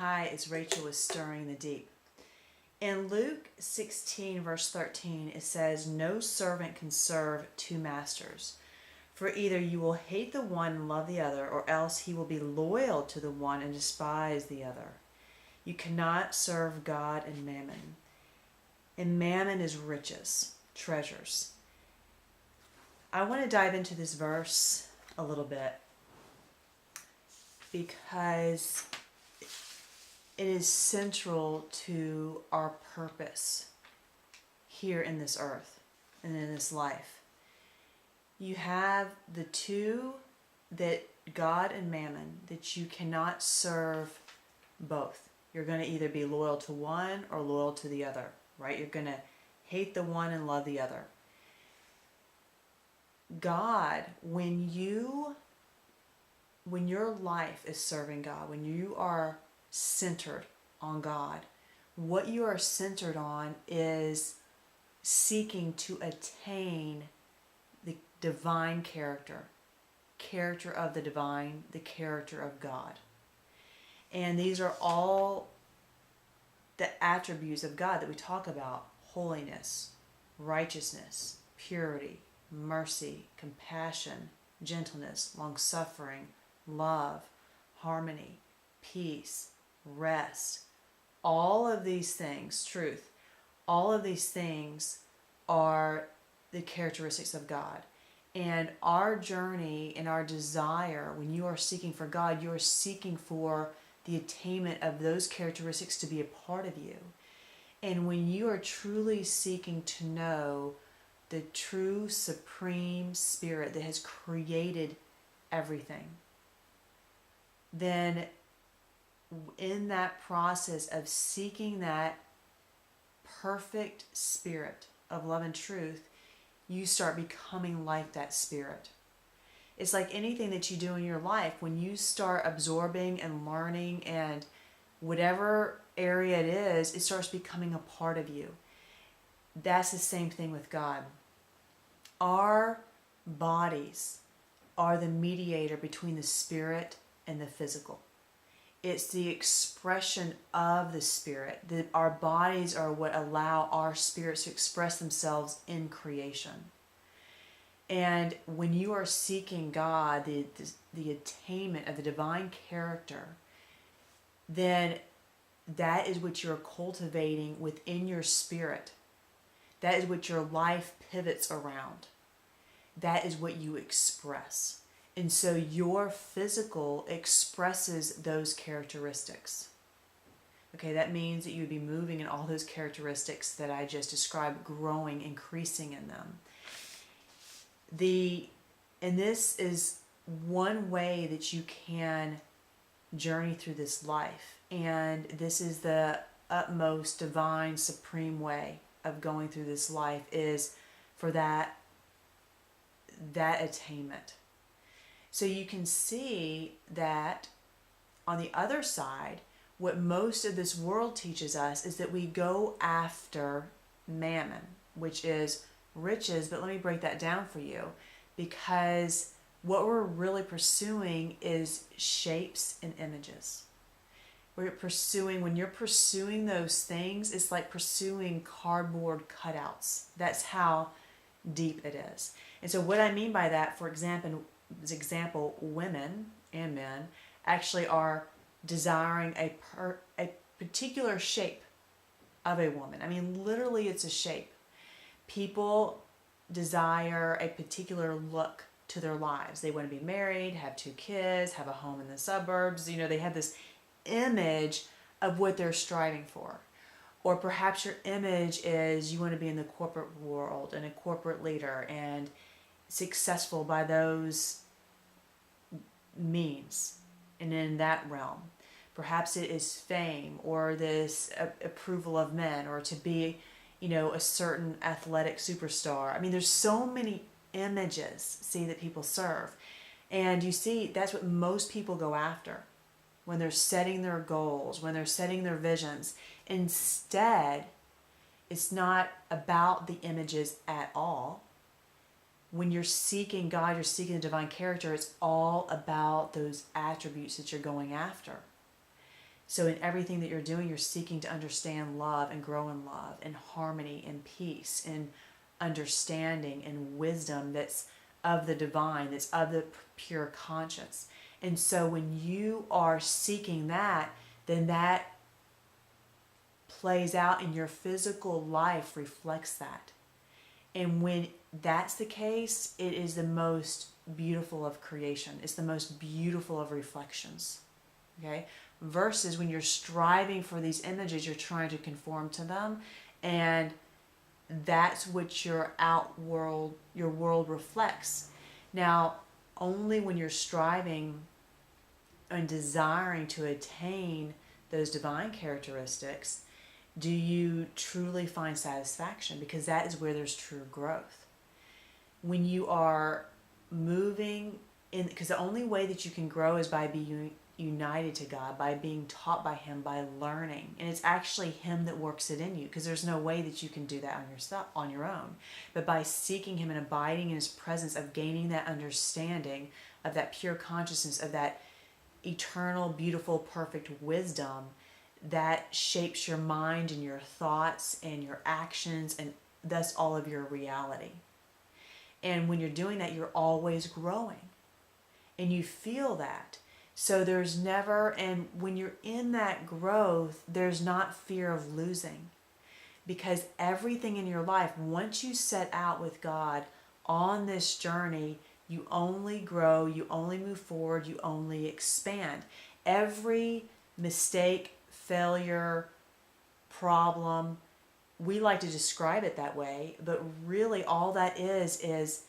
Hi, it's Rachel with Stirring the Deep. In Luke 16, verse 13, it says, "No servant can serve two masters, for either you will hate the one and love the other, or else he will be loyal to the one and despise the other. You cannot serve God and mammon." And mammon is riches, treasures. I want to dive into this verse a little bit because it is central to our purpose here in this earth and in this life. You have the two, that God and mammon, that you cannot serve both. You're going to either be loyal to one or loyal to the other, right? You're going to hate the one and love the other. God, when your life is serving God, when you are centered on God, what you are centered on is seeking to attain the divine character of the divine, the character of God. And these are all the attributes of God that we talk about: holiness, righteousness, purity, mercy, compassion, gentleness, long-suffering, love, harmony, peace, rest. All of these things, truth, all of these things are the characteristics of God. And our journey and our desire, when you are seeking for God, you are seeking for the attainment of those characteristics to be a part of you. And when you are truly seeking to know the true supreme spirit that has created everything, then in that process of seeking that perfect spirit of love and truth, you start becoming like that spirit. It's like anything that you do in your life. When you start absorbing and learning, and whatever area it is, it starts becoming a part of you. That's the same thing with God. Our bodies are the mediator between the spirit and the physical. It's the expression of the spirit. Our bodies are what allow our spirits to express themselves in creation. And when you are seeking God, the attainment of the divine character, then that is what you're cultivating within your spirit. That is what your life pivots around. That is what you express. And so your physical expresses those characteristics. Okay, that means that you would be moving in all those characteristics that I just described, growing, increasing in them. And this is one way that you can journey through this life. And this is the utmost divine, supreme way of going through this life, is for that attainment. So you can see that on the other side, what most of this world teaches us is that we go after mammon, which is riches. But let me break that down for you, because what we're really pursuing is shapes and images. When you're pursuing those things, it's like pursuing cardboard cutouts. That's how deep it is. And so what I mean by that, for example, women and men actually are desiring a particular shape of a woman. I mean, literally, it's a shape. People desire a particular look to their lives. They want to be married, have 2 kids, have a home in the suburbs. They have this image of what they're striving for. Or perhaps your image is you want to be in the corporate world and a corporate leader and successful by those means and in that realm. Perhaps it is fame or this approval of men, or to be, a certain athletic superstar. I mean, there's so many images, that people serve. And you see, that's what most people go after when they're setting their goals, when they're setting their visions. Instead, it's not about the images at all. When you're seeking God, you're seeking the divine character, it's all about those attributes that you're going after. So in everything that you're doing, you're seeking to understand love and grow in love and harmony and peace and understanding and wisdom that's of the divine, that's of the pure conscience. And so when you are seeking that, then that plays out in your physical life, reflects that. And when that's the case, it is the most beautiful of creation. It's the most beautiful of reflections. Okay? Versus when you're striving for these images, you're trying to conform to them, and that's what your world reflects. Now, only when you're striving and desiring to attain those divine characteristics do you truly find satisfaction, because that is where there's true growth. When you are moving in, because the only way that you can grow is by being united to God, by being taught by Him, by learning. And it's actually Him that works it in you, because there's no way that you can do that on your own. But by seeking Him and abiding in His presence, of gaining that understanding of that pure consciousness, of that eternal, beautiful, perfect wisdom that shapes your mind and your thoughts and your actions, and thus all of your reality. And when you're doing that, you're always growing, and you feel that. So there's never, and when you're in that growth, there's not fear of losing, because everything in your life, once you set out with God on this journey, you only grow, you only move forward, you only expand. Every mistake, failure, problem, we like to describe it that way, but really all that is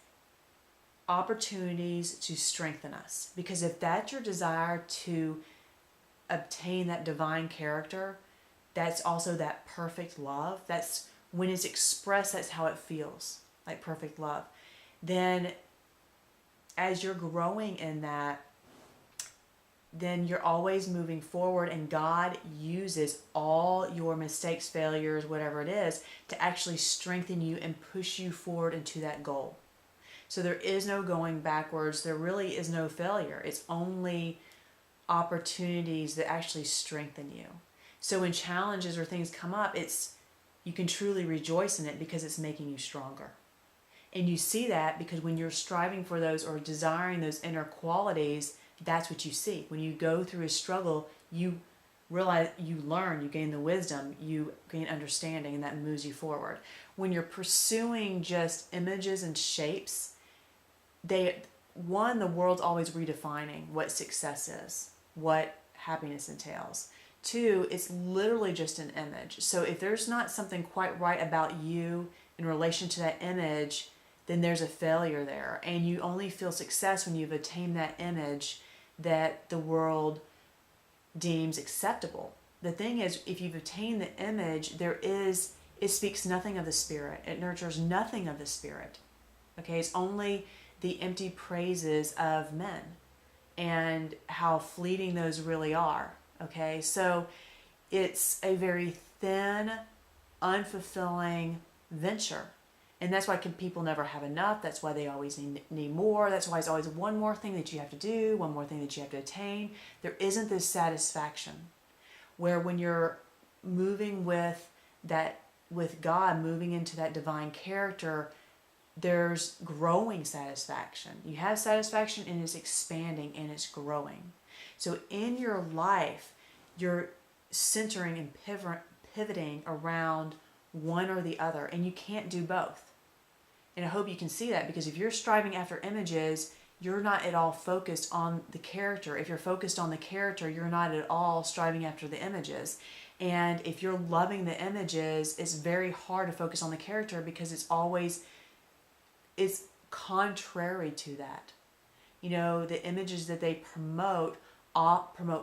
opportunities to strengthen us. Because if that's your desire to obtain that divine character, that's also that perfect love. That's when it's expressed, that's how it feels, like perfect love. Then as you're growing in that, then you're always moving forward, and God uses all your mistakes, failures, whatever it is, to actually strengthen you and push you forward into that goal. So there is no going backwards. There really is no failure. It's only opportunities that actually strengthen you. So when challenges or things come up, you can truly rejoice in it, because it's making you stronger. And you see that because when you're striving for those or desiring those inner qualities, that's what you see. When you go through a struggle, you realize, you learn, you gain the wisdom, you gain understanding, and that moves you forward. When you're pursuing just images and shapes, the world's always redefining what success is, what happiness entails. Two, it's literally just an image. So if there's not something quite right about you in relation to that image, then there's a failure there. And you only feel success when you've attained that image that the world deems acceptable. The thing is, if you've attained the image, it speaks nothing of the Spirit. It nurtures nothing of the Spirit. Okay, it's only the empty praises of men and how fleeting those really are. Okay, so it's a very thin, unfulfilling venture. And that's why people never have enough. That's why they always need more. That's why it's always one more thing that you have to do, one more thing that you have to attain. There isn't this satisfaction. Where when you're moving with God, moving into that divine character, there's growing satisfaction. You have satisfaction, and it's expanding and it's growing. So in your life, you're centering and pivoting around one or the other, and you can't do both. And I hope you can see that, because if you're striving after images, you're not at all focused on the character. If you're focused on the character, you're not at all striving after the images. And if you're loving the images, it's very hard to focus on the character, because it's contrary to that. You know, the images that they promote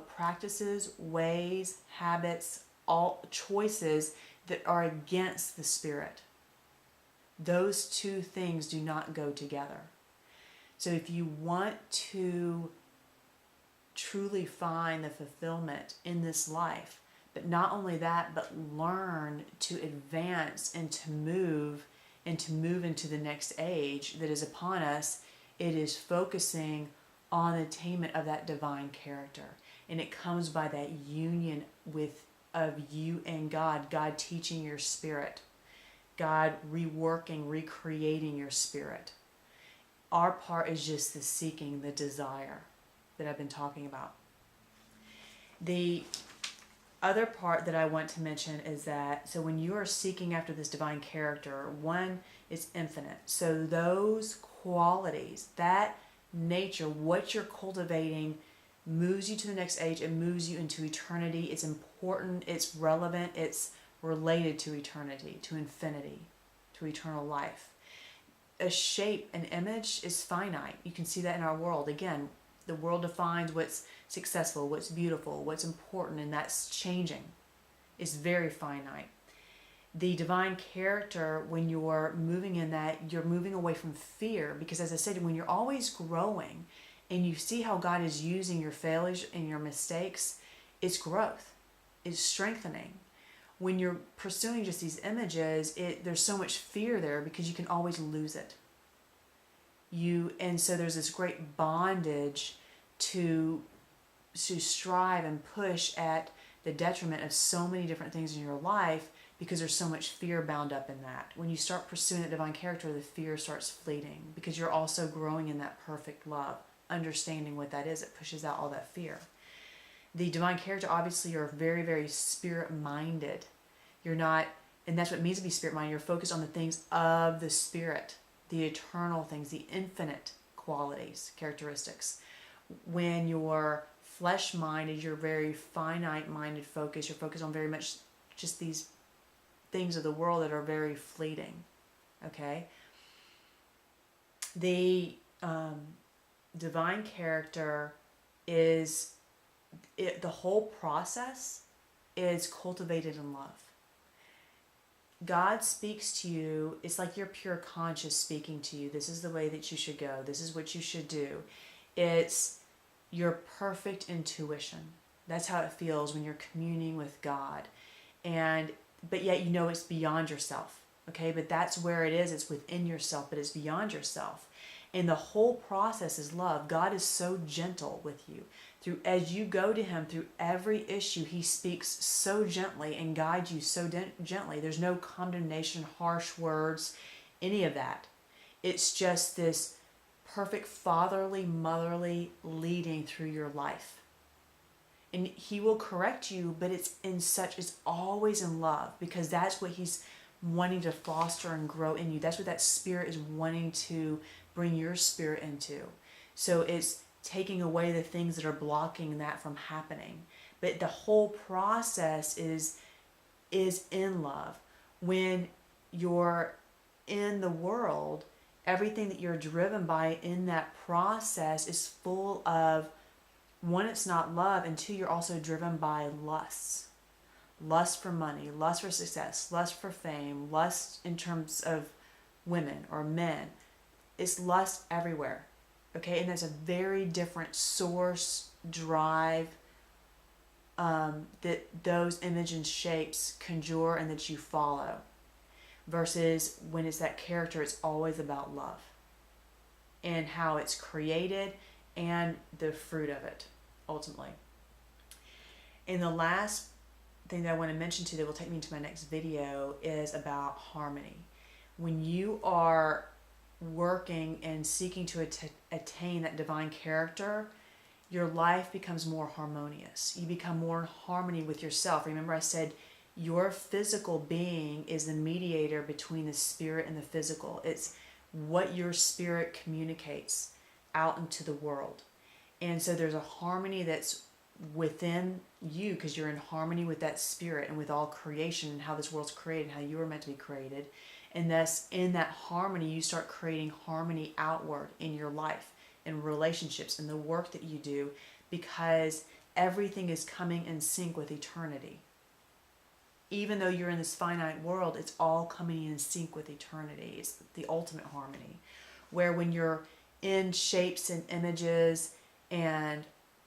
practices, ways, habits, all choices that are against the Spirit. Those two things do not go together. So if you want to truly find the fulfillment in this life, but not only that, but learn to advance and to move into the next age that is upon us, it is focusing on attainment of that divine character. And it comes by that union of you and God, God teaching your spirit, God reworking, recreating your spirit. Our part is just the seeking, the desire that I've been talking about. The other part that I want to mention is that, so when you are seeking after this divine character, one is infinite. So those qualities, that nature, what you're cultivating, moves you to the next age. It moves you into eternity. It's important, it's relevant, it's related to eternity, to infinity, to eternal life. A shape, an image is finite. You can see that in our world. Again, the world defines what's successful, what's beautiful, what's important, and that's changing. It's very finite. The divine character, when you're moving in that, you're moving away from fear, because as I said, when you're always growing and you see how God is using your failures and your mistakes, it's growth, it's strengthening. When you're pursuing just these images, there's so much fear there because you can always lose it. And so there's this great bondage to strive and push at the detriment of so many different things in your life, because there's so much fear bound up in that. When you start pursuing that divine character, the fear starts fleeting because you're also growing in that perfect love, understanding what that is. It pushes out all that fear. The divine character, obviously, you're very, very spirit-minded. You're not, and that's what it means to be spirit-minded. You're focused on the things of the spirit, the eternal things, the infinite qualities, characteristics. When you're flesh-minded, you're very finite-minded focused. You're focused on very much just these things of the world that are very fleeting. Okay? The divine character is, the whole process is cultivated in love. God speaks to you. It's like your pure conscience speaking to you. This is the way that you should go. This is what you should do. It's your perfect intuition. That's how it feels when you're communing with God. But yet you know it's beyond yourself. Okay, but that's where it is. It's within yourself, but it's beyond yourself. And the whole process is love. God is so gentle with you. As you go to him through every issue, he speaks so gently and guides you so gently. There's no condemnation, harsh words, any of that. It's just this perfect fatherly, motherly leading through your life. And he will correct you, but it's always in love, because that's what he's wanting to foster and grow in you. That's what that spirit is wanting to bring your spirit into. So it's taking away the things that are blocking that from happening. But the whole process is in love. When you're in the world, everything that you're driven by in that process is full of, one, it's not love, and two, you're also driven by lusts. Lust for money, lust for success, lust for fame, lust in terms of women or men. It's lust everywhere. Okay, and there's a very different source, drive, that those images and shapes conjure and that you follow. Versus when it's that character, it's always about love and how it's created and the fruit of it, ultimately. And the last thing that I want to mention that will take me to my next video is about harmony. When you are working and seeking to attain that divine character, your life becomes more harmonious. You become more in harmony with yourself. Remember, I said your physical being is the mediator between the spirit and the physical. It's what your spirit communicates out into the world. And so there's a harmony that's within you because you're in harmony with that spirit and with all creation and how this world's created, how you were meant to be created. And thus, in that harmony, you start creating harmony outward in your life, in relationships, in the work that you do, because everything is coming in sync with eternity. Even though you're in this finite world, it's all coming in sync with eternity. It's the ultimate harmony. Where when you're in shapes and images and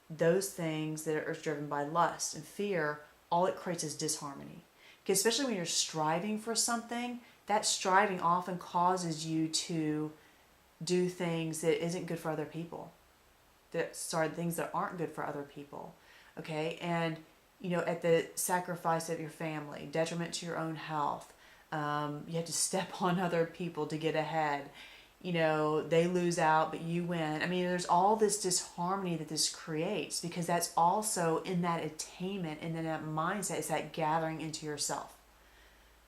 those things that are driven by lust and fear, all it creates is disharmony. Because especially when you're striving for something, that striving often causes you to do things that isn't good for other people. Things that aren't good for other people. Okay, and at the sacrifice of your family, detriment to your own health. You have to step on other people to get ahead. They lose out, but you win. I mean, there's all this disharmony that this creates, because that's also in that attainment and in that mindset. It's that gathering into yourself.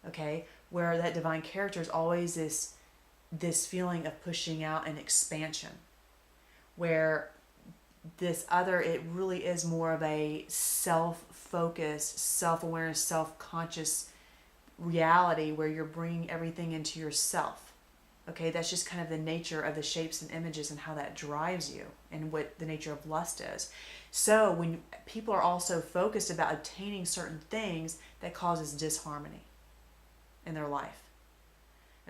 Okay, where that divine character is always this feeling of pushing out and expansion, where this other, it really is more of a self-focused, self-awareness, self-conscious reality where you're bringing everything into yourself. Okay, that's just kind of the nature of the shapes and images and how that drives you and what the nature of lust is. So when people are also focused about obtaining certain things, that causes disharmony in their life.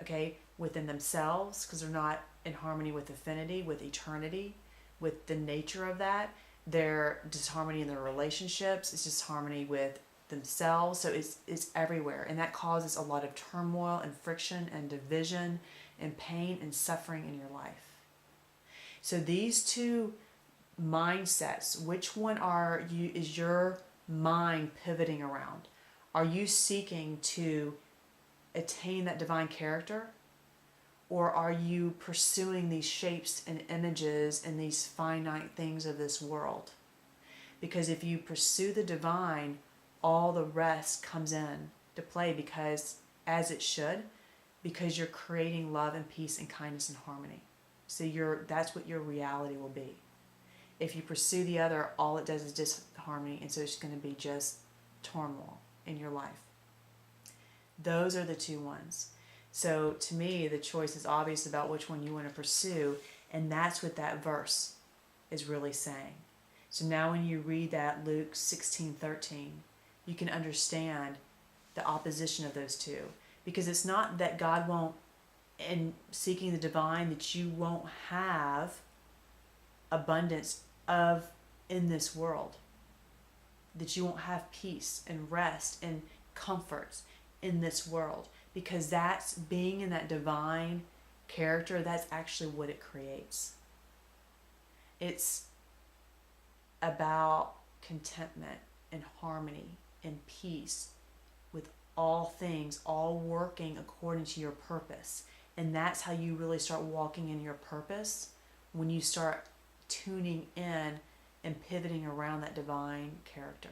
Okay, within themselves, because they're not in harmony with affinity, with eternity, with the nature of that. Their disharmony in their relationships, it's disharmony with themselves. So it's everywhere, and that causes a lot of turmoil and friction and division and pain and suffering in your life. So these two mindsets, which one is your mind pivoting around? Are you seeking to attain that divine character? Or are you pursuing these shapes and images and these finite things of this world? Because if you pursue the divine, all the rest comes in to play, because as it should, because you're creating love and peace and kindness and harmony. So that's what your reality will be. If you pursue the other, all it does is disharmony, and so it's going to be just turmoil in your life. Those are the two ones. So to me, the choice is obvious about which one you want to pursue, and that's what that verse is really saying. So now when you read that Luke 16:13, you can understand the opposition of those two. Because it's not that God won't, in seeking the divine, that you won't have abundance of in this world. That you won't have peace and rest and comforts in this world. Because that's being in that divine character, that's actually what it creates. It's about contentment and harmony and peace with all things, all working according to your purpose. And that's how you really start walking in your purpose, when you start tuning in and pivoting around that divine character.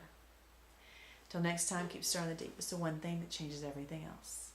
Till next time, keep stirring the deep. It's the one thing that changes everything else.